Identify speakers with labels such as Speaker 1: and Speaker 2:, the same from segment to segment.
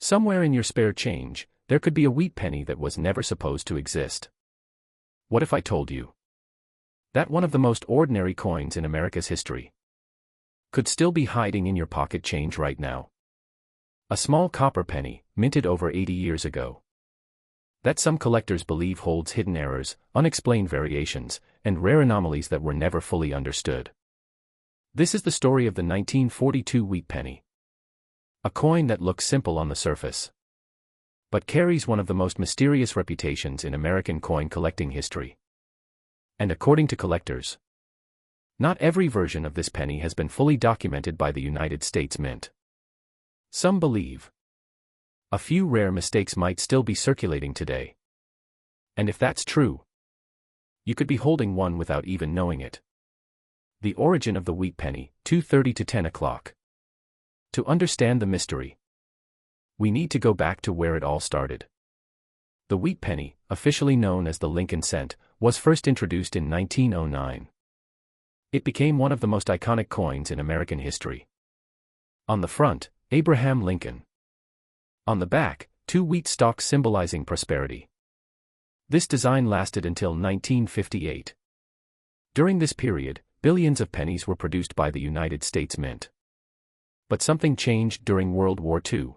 Speaker 1: Somewhere in your spare change, there could be a wheat penny that was never supposed to exist. What if I told you that one of the most ordinary coins in America's history could still be hiding in your pocket change right now? A small copper penny, minted over 80 years ago, that some collectors believe holds hidden errors, unexplained variations, and rare anomalies that were never fully understood. This is the story of the 1942 wheat penny. A coin that looks simple on the surface, but carries one of the most mysterious reputations in American coin collecting history. And according to collectors, not every version of this penny has been fully documented by the United States Mint. Some believe a few rare mistakes might still be circulating today. And if that's true, you could be holding one without even knowing it. The origin of the wheat penny, 2:30 to 10 o'clock. To understand the mystery, we need to go back to where it all started. The wheat penny, officially known as the Lincoln cent, was first introduced in 1909. It became one of the most iconic coins in American history. On the front, Abraham Lincoln. On the back, two wheat stalks symbolizing prosperity. This design lasted until 1958. During this period, billions of pennies were produced by the United States Mint. But something changed during World War II.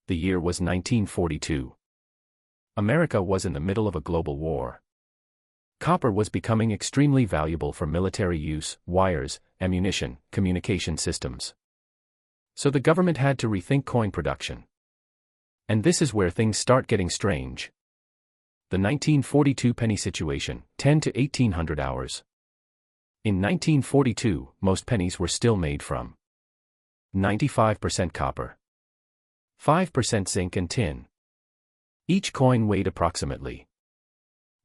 Speaker 1: The year was 1942. America was in the middle of a global war. Copper was becoming extremely valuable for military use, wires, ammunition, communication systems. So the government had to rethink coin production. And this is where things start getting strange. The 1942 penny situation, 10 to 1800 hours. In 1942, most pennies were still made from 95% copper, 5% zinc and tin. Each coin weighed approximately,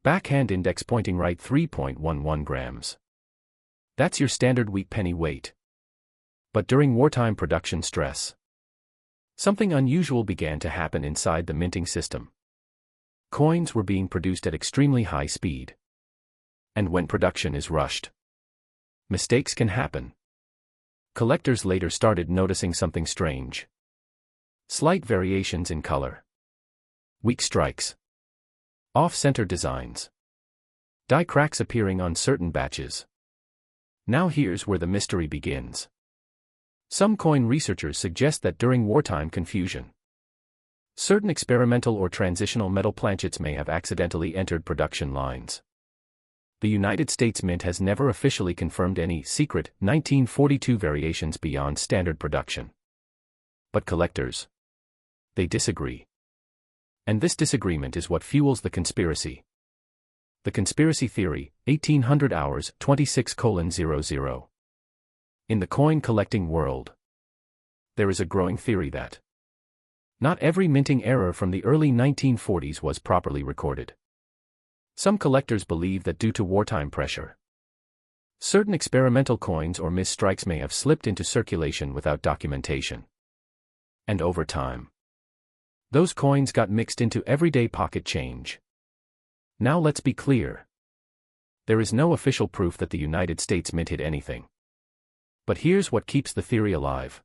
Speaker 1: backhand index pointing right, 3.11 grams. That's your standard wheat penny weight. But during wartime production stress, something unusual began to happen inside the minting system. Coins were being produced at extremely high speed. And when production is rushed, mistakes can happen. Collectors later started noticing something strange. Slight variations in color, weak strikes, off-center designs, die cracks appearing on certain batches. Now here's where the mystery begins. Some coin researchers suggest that during wartime confusion, certain experimental or transitional metal planchets may have accidentally entered production lines. The United States Mint has never officially confirmed any secret 1942 variations beyond standard production. But collectors, they disagree. And this disagreement is what fuels the conspiracy. The conspiracy theory, 1800 hours, 26:00. In the coin collecting world, there is a growing theory that not every minting error from the early 1940s was properly recorded. Some collectors believe that due to wartime pressure, certain experimental coins or misstrikes may have slipped into circulation without documentation. And over time, those coins got mixed into everyday pocket change. Now let's be clear. There is no official proof that the United States Mint hid anything. But here's what keeps the theory alive.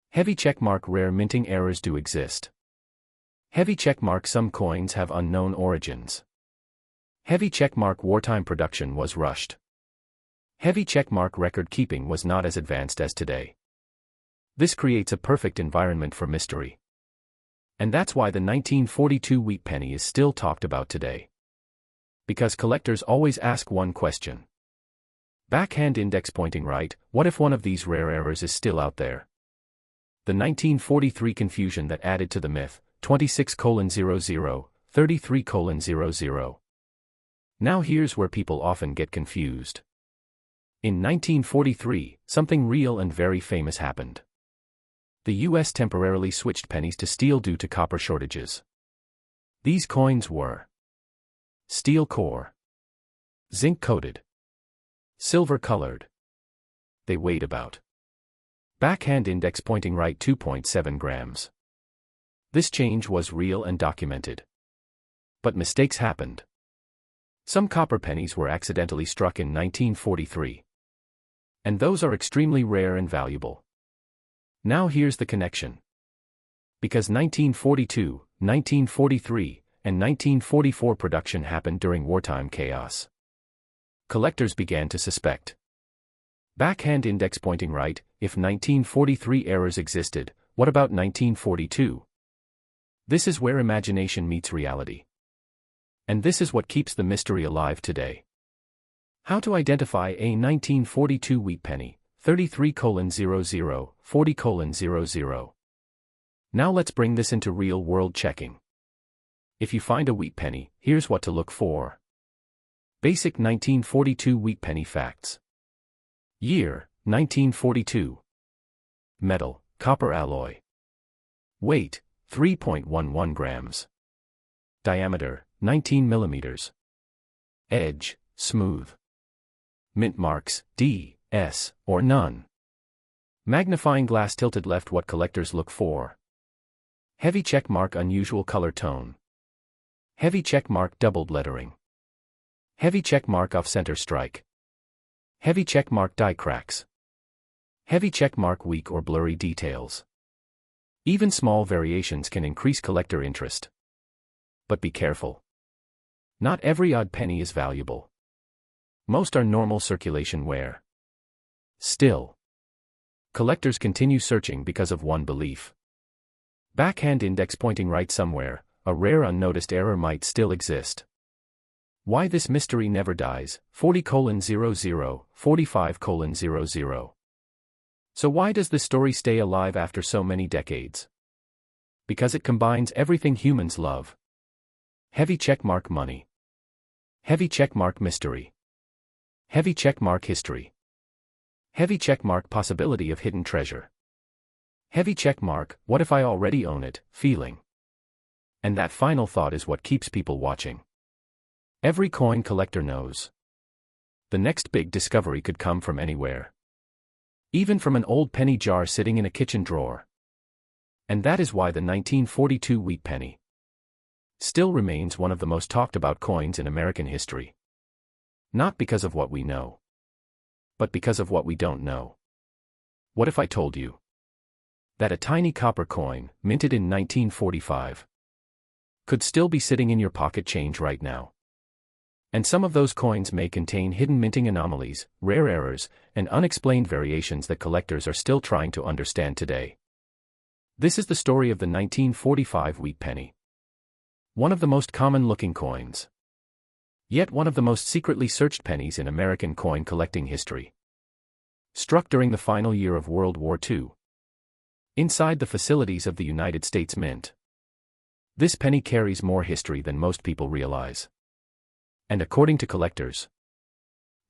Speaker 1: Heavy checkmark rare minting errors do exist. Heavy checkmark some coins have unknown origins. Heavy checkmark wartime production was rushed. Heavy checkmark record keeping was not as advanced as today. This creates a perfect environment for mystery. And that's why the 1942 wheat penny is still talked about today. Because collectors always ask one question. Backhand index pointing right, what if one of these rare errors is still out there? The 1943 confusion that added to the myth, 26:00, 33:00. Now here's where people often get confused. In 1943, something real and very famous happened. The US temporarily switched pennies to steel due to copper shortages. These coins were steel core, zinc coated, silver colored. They weighed about, backhand index pointing right, 2.7 grams. This change was real and documented. But mistakes happened. Some copper pennies were accidentally struck in 1943. And those are extremely rare and valuable. Now here's the connection. Because 1942, 1943, and 1944 production happened during wartime chaos. Collectors began to suspect. Backhand index pointing right, if 1943 errors existed, what about 1942? This is where imagination meets reality. And this is what keeps the mystery alive today. How to identify a 1942 wheat penny, 33:00, 40:00. Now let's bring this into real-world checking. If you find a wheat penny, here's what to look for. Basic 1942 wheat penny facts. Year, 1942. Metal, copper alloy. Weight, 3.11 grams. Diameter, 19 millimeters. Edge, smooth. Mint marks, D, S, or none. Magnifying glass tilted left. What collectors look for. Heavy check mark, unusual color tone. Heavy check mark, doubled lettering. Heavy check mark, off-center strike. Heavy check mark, die cracks. Heavy check mark, weak or blurry details. Even small variations can increase collector interest. But be careful. Not every odd penny is valuable. Most are normal circulation wear. Still, collectors continue searching because of one belief. Backhand index pointing right somewhere, a rare unnoticed error might still exist. Why this mystery never dies, 40:00, 45:00. So why does this story stay alive after so many decades? Because it combines everything humans love. Heavy checkmark money. Heavy checkmark mystery. Heavy checkmark history. Heavy checkmark possibility of hidden treasure. Heavy checkmark, what if I already own it, feeling. And that final thought is what keeps people watching. Every coin collector knows. The next big discovery could come from anywhere. Even from an old penny jar sitting in a kitchen drawer. And that is why the 1942 wheat penny still remains one of the most talked about coins in American history. Not because of what we know, but because of what we don't know. What if I told you that a tiny copper coin, minted in 1945, could still be sitting in your pocket change right now? And some of those coins may contain hidden minting anomalies, rare errors, and unexplained variations that collectors are still trying to understand today. This is the story of the 1945 wheat penny. One of the most common-looking coins. Yet one of the most secretly searched pennies in American coin collecting history. Struck during the final year of World War II. Inside the facilities of the United States Mint. This penny carries more history than most people realize. And according to collectors,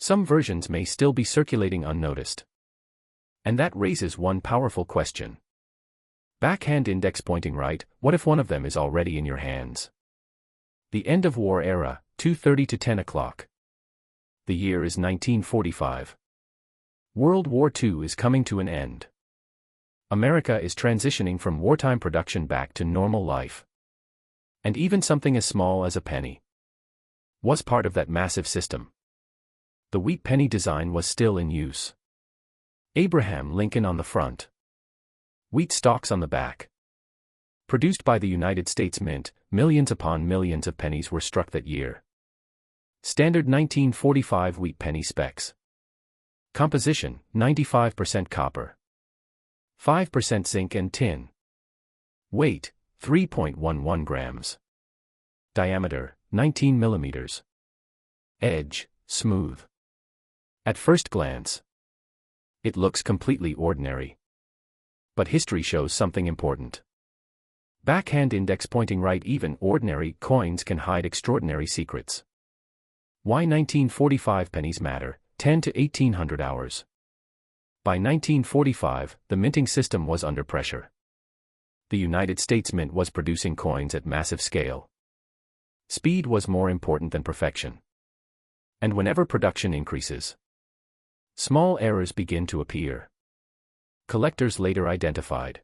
Speaker 1: some versions may still be circulating unnoticed. And that raises one powerful question. Backhand index pointing right, what if one of them is already in your hands? The end of war era, 2:30 to 10 o'clock. The year is 1945. World War II is coming to an end. America is transitioning from wartime production back to normal life. And even something as small as a penny was part of that massive system. The wheat penny design was still in use. Abraham Lincoln on the front. Wheat stalks on the back. Produced by the United States Mint, millions upon millions of pennies were struck that year. Standard 1945 wheat penny specs. Composition, 95% copper. 5% zinc and tin. Weight, 3.11 grams. Diameter, 19 millimeters. Edge, smooth. At first glance, it looks completely ordinary. But history shows something important. Backhand index pointing right, even ordinary coins can hide extraordinary secrets. Why 1945 pennies matter, 10 to 1800 hours. By 1945, the minting system was under pressure. The United States Mint was producing coins at massive scale. Speed was more important than perfection. And whenever production increases, small errors begin to appear. Collectors later identified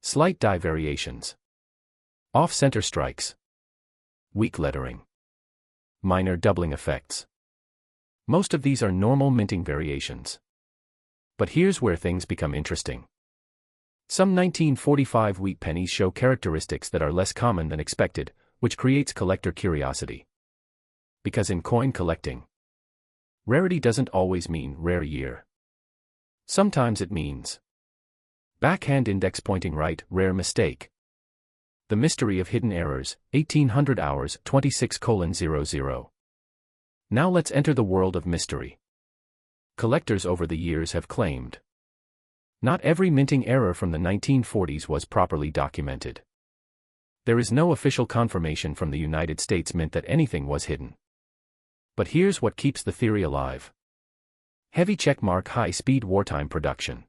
Speaker 1: slight die variations, off-center strikes, weak lettering, minor doubling effects. Most of these are normal minting variations. But here's where things become interesting. Some 1945 wheat pennies show characteristics that are less common than expected, which creates collector curiosity. Because in coin collecting, rarity doesn't always mean rare year. Sometimes it means backhand index pointing right, rare mistake. The mystery of hidden errors, 1800 hours, 26:00. Now let's enter the world of mystery. Collectors over the years have claimed not every minting error from the 1940s was properly documented. There is no official confirmation from the United States Mint that anything was hidden. But here's what keeps the theory alive. Heavy checkmark high-speed wartime production.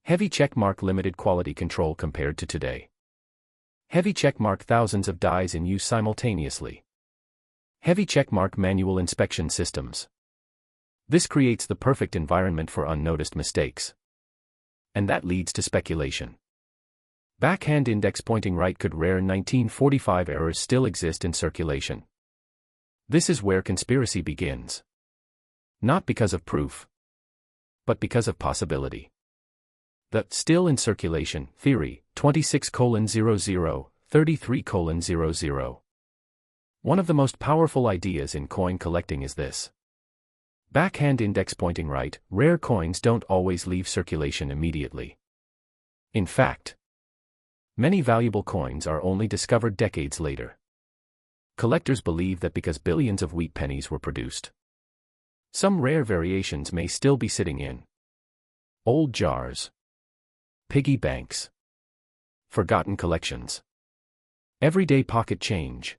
Speaker 1: Heavy checkmark limited quality control compared to today. Heavy checkmark thousands of dies in use simultaneously. Heavy checkmark manual inspection systems. This creates the perfect environment for unnoticed mistakes. And that leads to speculation. Backhand index pointing right, could rare 1945 errors still exist in circulation? This is where conspiracy begins. Not because of proof, but because of possibility. The still in circulation theory, 26:00, 33:00. One of the most powerful ideas in coin collecting is this. Backhand index pointing right, rare coins don't always leave circulation immediately. In fact, many valuable coins are only discovered decades later. Collectors believe that because billions of wheat pennies were produced, some rare variations may still be sitting in old jars, piggy banks, forgotten collections, everyday pocket change.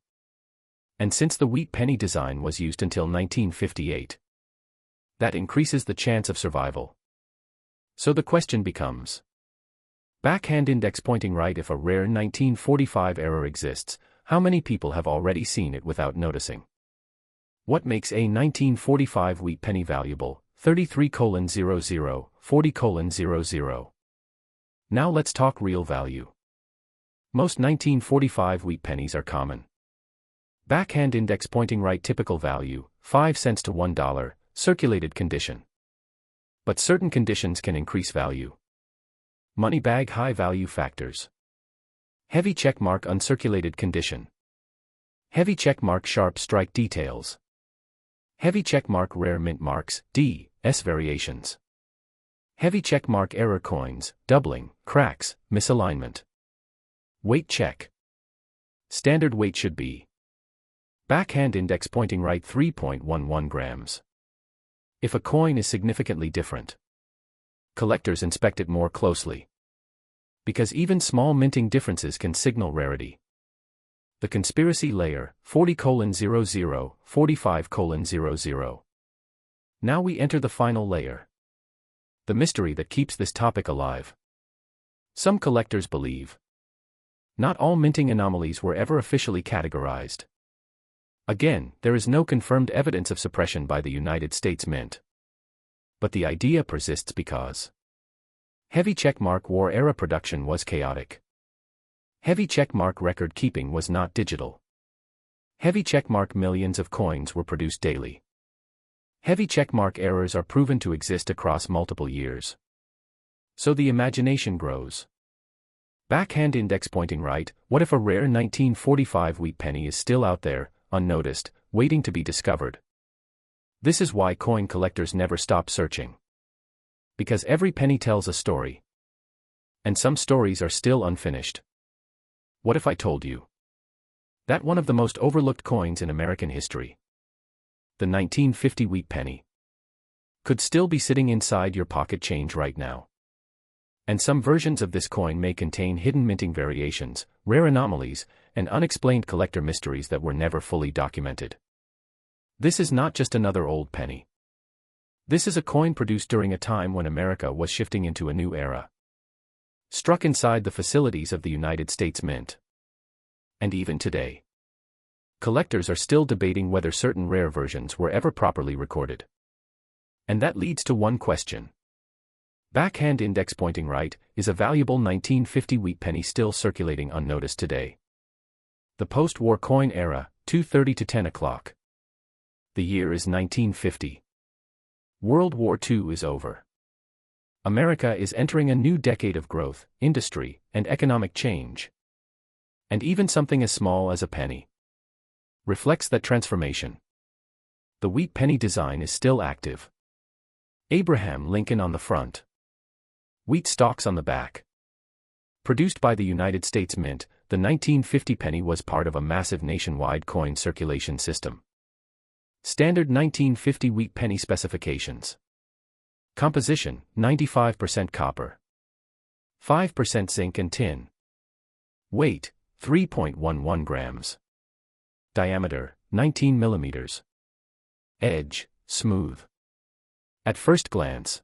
Speaker 1: And since the wheat penny design was used until 1958, that increases the chance of survival. So the question becomes, backhand index pointing right, if a rare 1945 error exists, how many people have already seen it without noticing? What makes a 1945 wheat penny valuable? 33:00, 40:00. Now let's talk real value. Most 1945 wheat pennies are common. Backhand index pointing right, typical value, 5 cents to $1, circulated condition. But certain conditions can increase value. Money bag high value factors. Heavy checkmark uncirculated condition. Heavy checkmark sharp strike details. Heavy checkmark rare mint marks, D.S variations. Heavy checkmark error coins, doubling, cracks, misalignment. Weight check. Standard weight should be backhand index pointing right, 3.11 grams. If a coin is significantly different, collectors inspect it more closely. Because even small minting differences can signal rarity. The conspiracy layer, 40:00, 45:00. Now we enter the final layer. The mystery that keeps this topic alive. Some collectors believe not all minting anomalies were ever officially categorized. Again, there is no confirmed evidence of suppression by the United States Mint. But the idea persists because heavy checkmark war-era production was chaotic. Heavy checkmark record-keeping was not digital. Heavy checkmark millions of coins were produced daily. Heavy checkmark errors are proven to exist across multiple years. So the imagination grows. Backhand index pointing right, what if a rare 1945 wheat penny is still out there, unnoticed, waiting to be discovered? This is why coin collectors never stop searching. Because every penny tells a story. And some stories are still unfinished. What if I told you that one of the most overlooked coins in American history, the 1950 wheat penny, could still be sitting inside your pocket change right now? And some versions of this coin may contain hidden minting variations, rare anomalies, and unexplained collector mysteries that were never fully documented. This is not just another old penny. This is a coin produced during a time when America was shifting into a new era. Struck inside the facilities of the United States Mint. And even today, collectors are still debating whether certain rare versions were ever properly recorded. And that leads to one question. Backhand index pointing right, is a valuable 1950 wheat penny still circulating unnoticed today? The post-war coin era, 2:30 to 10 o'clock. The year is 1950. World War II is over. America is entering a new decade of growth, industry, and economic change. And even something as small as a penny reflects that transformation. The wheat penny design is still active. Abraham Lincoln on the front. Wheat stalks on the back. Produced by the United States Mint, the 1950 penny was part of a massive nationwide coin circulation system. Standard 1950 wheat penny specifications. Composition: 95% copper, 5% zinc and tin. Weight: 3.11 grams. Diameter: 19 millimeters. Edge: smooth. At first glance,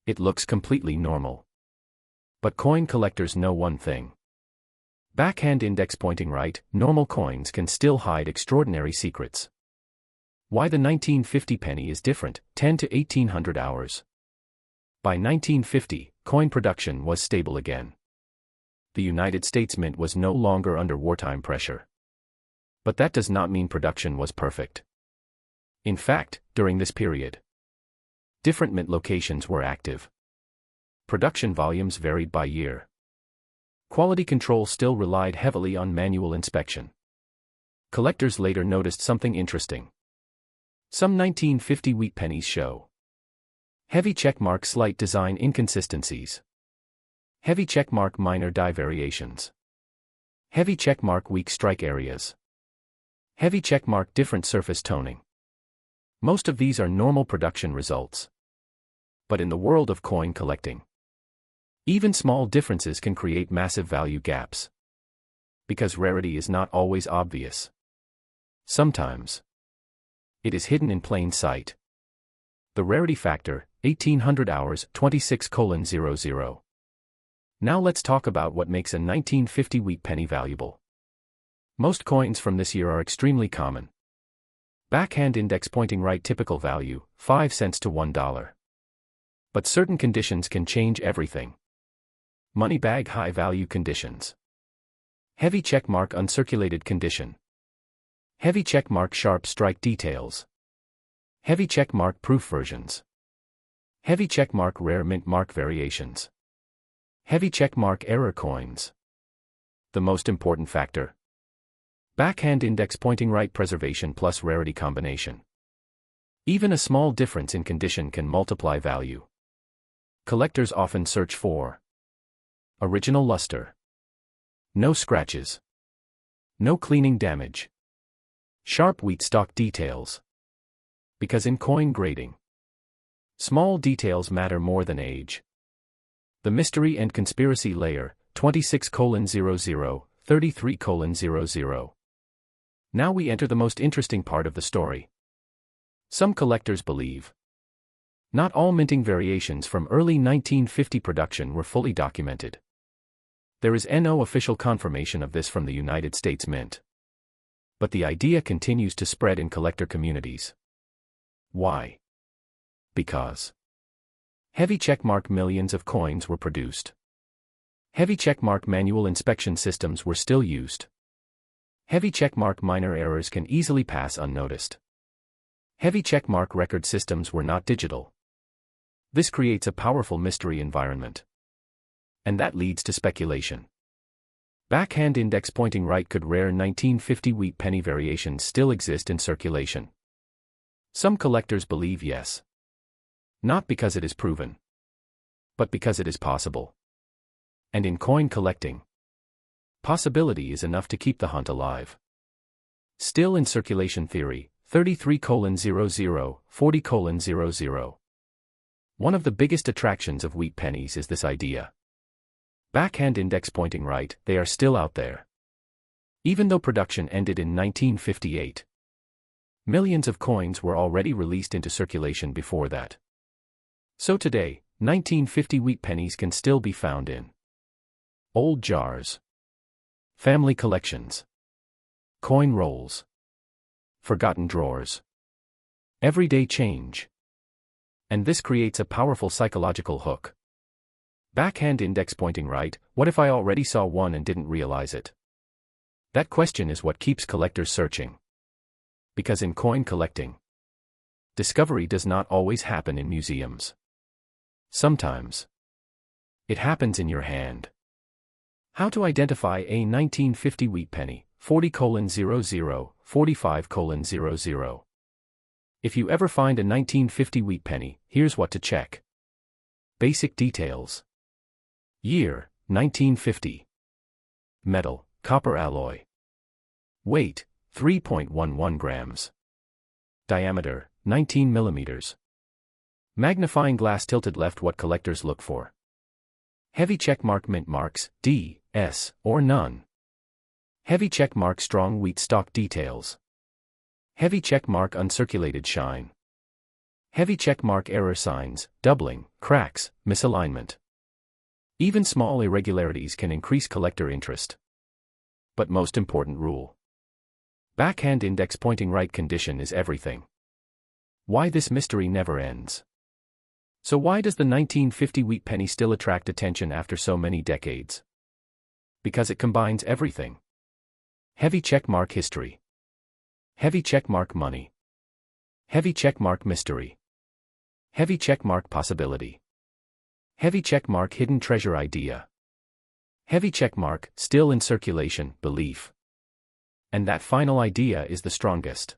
Speaker 1: it looks completely normal. But coin collectors know one thing. Backhand index pointing right, normal coins can still hide extraordinary secrets. Why the 1950 penny is different: 10 to 1800 hours. By 1950, coin production was stable again. The United States Mint was no longer under wartime pressure. But that does not mean production was perfect. In fact, during this period, different mint locations were active. Production volumes varied by year. Quality control still relied heavily on manual inspection. Collectors later noticed something interesting. Some 1950 wheat pennies show heavy checkmark slight design inconsistencies, heavy checkmark minor die variations, heavy checkmark weak strike areas, heavy checkmark different surface toning. Most of these are normal production results. But in the world of coin collecting, even small differences can create massive value gaps. Because rarity is not always obvious. Sometimes it is hidden in plain sight. The rarity factor: 1800 hours, 26:00. Now let's talk about what makes a 1950 wheat penny valuable. Most coins from this year are extremely common. Backhand index pointing right, typical value: 5 cents to $1. But certain conditions can change everything. Money bag high value conditions. Heavy checkmark uncirculated condition. Heavy checkmark sharp strike details. Heavy checkmark proof versions. Heavy checkmark rare mint mark variations. Heavy checkmark error coins. The most important factor: backhand index pointing right preservation plus rarity combination. Even a small difference in condition can multiply value. Collectors often search for original luster, no scratches, no cleaning damage, sharp wheat stalk details. Because in coin grading, small details matter more than age. The mystery and conspiracy layer: 26:00, 33:00. Now we enter the most interesting part of the story. Some collectors believe not all minting variations from early 1950 production were fully documented. There is no official confirmation of this from the United States Mint. But the idea continues to spread in collector communities. Why? Because heavy checkmark millions of coins were produced. Heavy checkmark manual inspection systems were still used. Heavy checkmark minor errors can easily pass unnoticed. Heavy checkmark record systems were not digital. This creates a powerful mystery environment. And that leads to speculation. Backhand index pointing right: could rare 1950 wheat penny variations still exist in circulation? Some collectors believe yes. Not because it is proven, but because it is possible. And in coin collecting, possibility is enough to keep the hunt alive. Still in circulation theory: 33:00, 40:00. One of the biggest attractions of wheat pennies is this idea. Backhand index pointing right, they are still out there. Even though production ended in 1958. Millions of coins were already released into circulation before that. So today, 1950 wheat pennies can still be found in old jars, family collections, coin rolls, forgotten drawers, everyday change. And this creates a powerful psychological hook. Backhand index pointing right: what if I already saw one and didn't realize it? That question is what keeps collectors searching. Because in coin collecting, discovery does not always happen in museums. Sometimes it happens in your hand. How to identify a 1950 wheat penny, 40:00, 45:00. If you ever find a 1950 wheat penny, here's what to check. Basic details. Year, 1950. Metal, copper alloy. Weight, 3.11 grams. Diameter, 19 millimeters. Magnifying glass tilted left. What collectors look for. Heavy checkmark, mint marks, D, S, or none. Heavy checkmark, strong wheat stalk details. Heavy checkmark, uncirculated shine. Heavy checkmark, error signs, doubling, cracks, misalignment. Even small irregularities can increase collector interest. But most important rule. Backhand index pointing right condition is everything. Why this mystery never ends. So why does the 1950 wheat penny still attract attention after so many decades? Because it combines everything. Heavy checkmark history. Heavy checkmark money. Heavy checkmark mystery. Heavy checkmark possibility. Heavy checkmark hidden treasure idea. Heavy checkmark still in circulation belief. And that final idea is the strongest.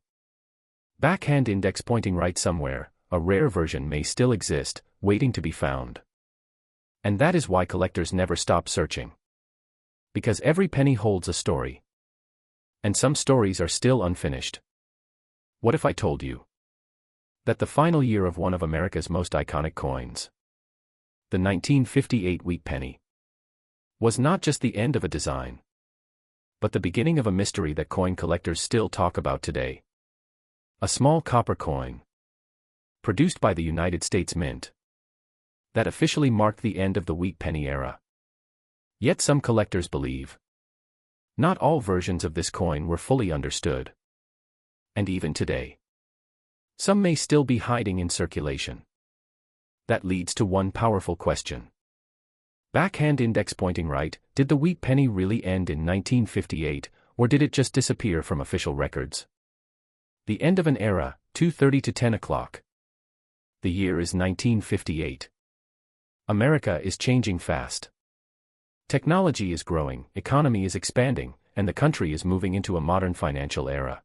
Speaker 1: Backhand index pointing right somewhere, a rare version may still exist, waiting to be found. And that is why collectors never stop searching. Because every penny holds a story. And some stories are still unfinished. What if I told you that the final year of one of America's most iconic coins, the 1958 wheat penny, was not just the end of a design, but the beginning of a mystery that coin collectors still talk about today? A small copper coin, produced by the United States Mint, that officially marked the end of the wheat penny era. Yet some collectors believe not all versions of this coin were fully understood. And even today, some may still be hiding in circulation. That leads to one powerful question. Backhand index pointing right, did the wheat penny really end in 1958, or did it just disappear from official records? The end of an era, 2:30 to 10 o'clock. The year is 1958. America is changing fast. Technology is growing, economy is expanding, and the country is moving into a modern financial era.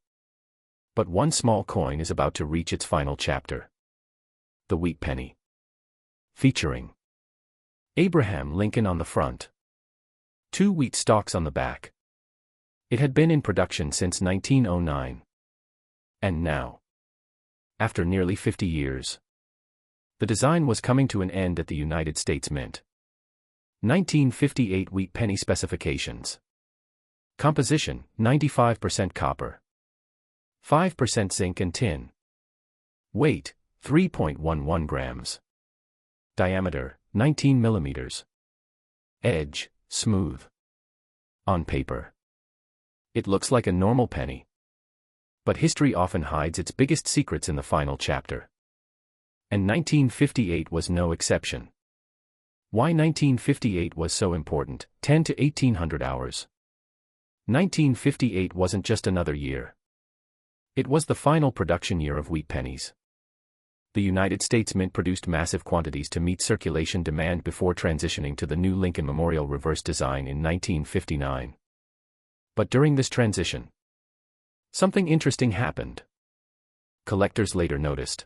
Speaker 1: But one small coin is about to reach its final chapter. The wheat penny. Featuring Abraham Lincoln on the front. 2 wheat stalks on the back. It had been in production since 1909. And now, after nearly 50 years, the design was coming to an end at the United States Mint. 1958 wheat penny specifications. Composition, 95% copper. 5% zinc and tin. Weight, 3.11 grams. Diameter, 19 millimeters. Edge, smooth. On paper, it looks like a normal penny. But history often hides its biggest secrets in the final chapter. And 1958 was no exception. Why 1958 was so important? 10 to 1800 hours. 1958 wasn't just another year. It was the final production year of wheat pennies. The United States Mint produced massive quantities to meet circulation demand before transitioning to the new Lincoln Memorial reverse design in 1959. But during this transition, something interesting happened. Collectors later noticed.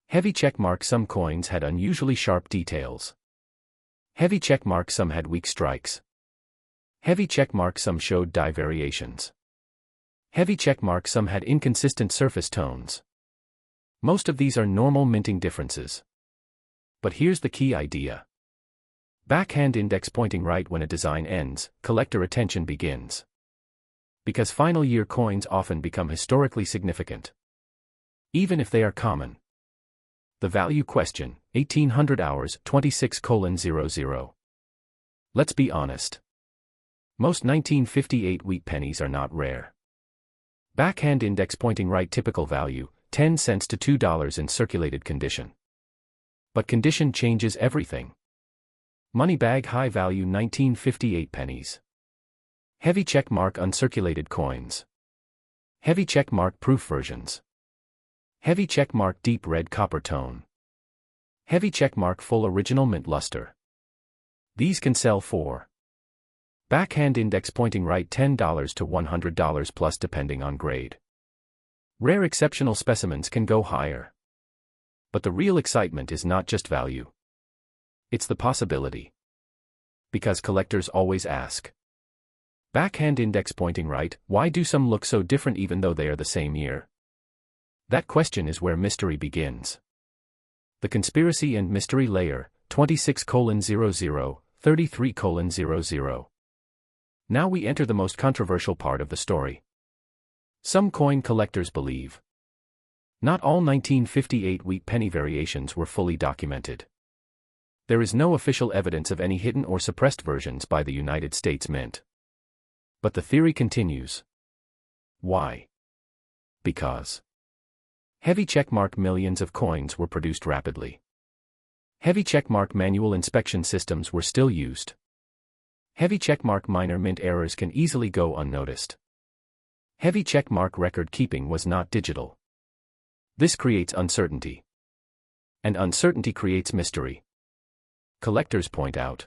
Speaker 1: Heavy checkmark, some coins had unusually sharp details. Heavy checkmark, some had weak strikes. Heavy checkmark, some showed die variations. Heavy checkmark, some had inconsistent surface tones. Most of these are normal minting differences. But here's the key idea. Backhand index pointing right when a design ends, collector attention begins. Because final year coins often become historically significant, even if they are common. The value question, 1800 hours, 26:00. Let's be honest. Most 1958 wheat pennies are not rare. Backhand index pointing right, typical value, 10 cents to $2 in circulated condition. But condition changes everything. Money bag, high value 1958 pennies. Heavy checkmark, uncirculated coins. Heavy checkmark, proof versions. Heavy checkmark, deep red copper tone. Heavy checkmark full original mint luster. These can sell for backhand index pointing right $10 to $100 plus depending on grade. Rare exceptional specimens can go higher. But the real excitement is not just value. It's the possibility. Because collectors always ask. Backhand index pointing right, why do some look so different even though they are the same year? That question is where mystery begins. The conspiracy and mystery layer, 26:00, 33:00. Now we enter the most controversial part of the story. Some coin collectors believe not all 1958 wheat penny variations were fully documented. There is no official evidence of any hidden or suppressed versions by the United States Mint. But the theory continues. Why? Because heavy checkmark millions of coins were produced rapidly. Heavy checkmark manual inspection systems were still used. Heavy checkmark minor mint errors can easily go unnoticed. Heavy checkmark record keeping was not digital. This creates uncertainty. And uncertainty creates mystery. Collectors point out.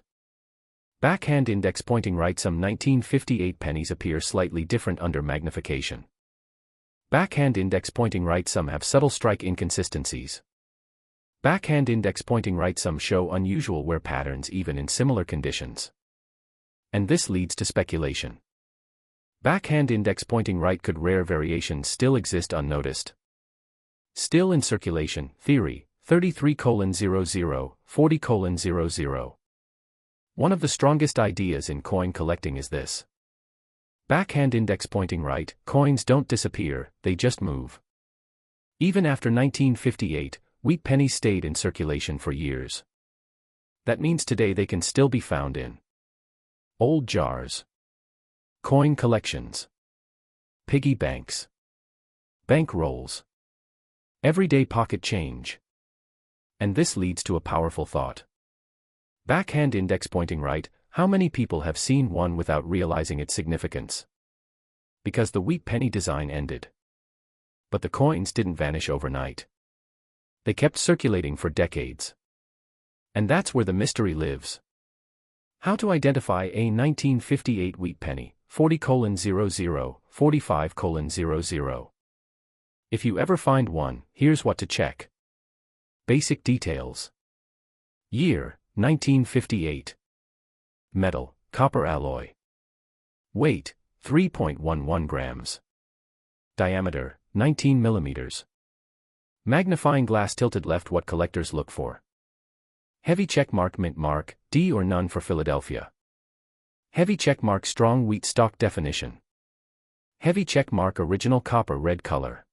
Speaker 1: Backhand index pointing right, some 1958 pennies appear slightly different under magnification. Backhand index pointing right, some have subtle strike inconsistencies. Backhand index pointing right, some show unusual wear patterns even in similar conditions. And this leads to speculation. Backhand index pointing right, could rare variations still exist unnoticed? Still in circulation, theory, 33:00, 40:00. One of the strongest ideas in coin collecting is this. Backhand index pointing right, coins don't disappear, they just move. Even after 1958, wheat pennies stayed in circulation for years. That means today they can still be found in old jars, coin collections, piggy banks, bank rolls, everyday pocket change. And this leads to a powerful thought. Backhand index pointing right, how many people have seen one without realizing its significance? Because the wheat penny design ended. But the coins didn't vanish overnight. They kept circulating for decades. And that's where the mystery lives. How to identify a 1958 wheat penny, 40:00, 45:00. If you ever find one, here's what to check. Basic details. Year, 1958. Metal, copper alloy. Weight, 3.11 grams. Diameter, 19 millimeters. Magnifying glass tilted left. What collectors look for. Heavy checkmark mint mark, D or none for Philadelphia. Heavy checkmark strong wheat stock definition. Heavy checkmark original copper red color.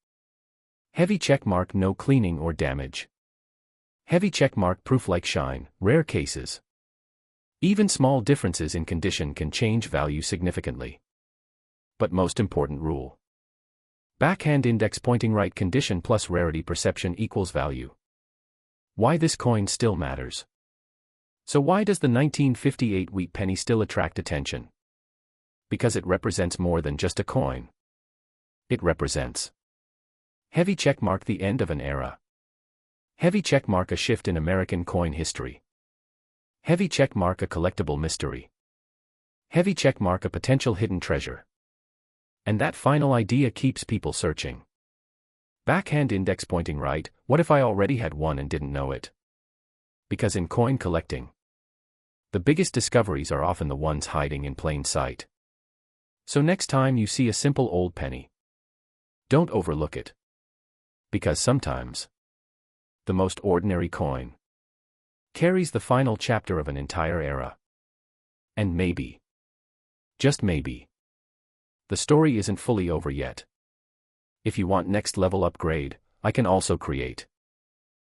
Speaker 1: Heavy checkmark no cleaning or damage. Heavy checkmark proof like shine, rare cases. Even small differences in condition can change value significantly. But most important rule. Backhand index pointing right, condition plus rarity perception equals value. Why this coin still matters. So why does the 1958 wheat penny still attract attention? Because it represents more than just a coin. It represents heavy checkmark, the end of an era. Heavy checkmark, a shift in American coin history. Heavy checkmark, a collectible mystery. Heavy checkmark, a potential hidden treasure. And that final idea keeps people searching. Backhand index pointing right, what if I already had one and didn't know it? Because in coin collecting, the biggest discoveries are often the ones hiding in plain sight. So next time you see a simple old penny, don't overlook it. Because sometimes, the most ordinary coin carries the final chapter of an entire era. And maybe, just maybe, the story isn't fully over yet. If you want next level upgrade, I can also create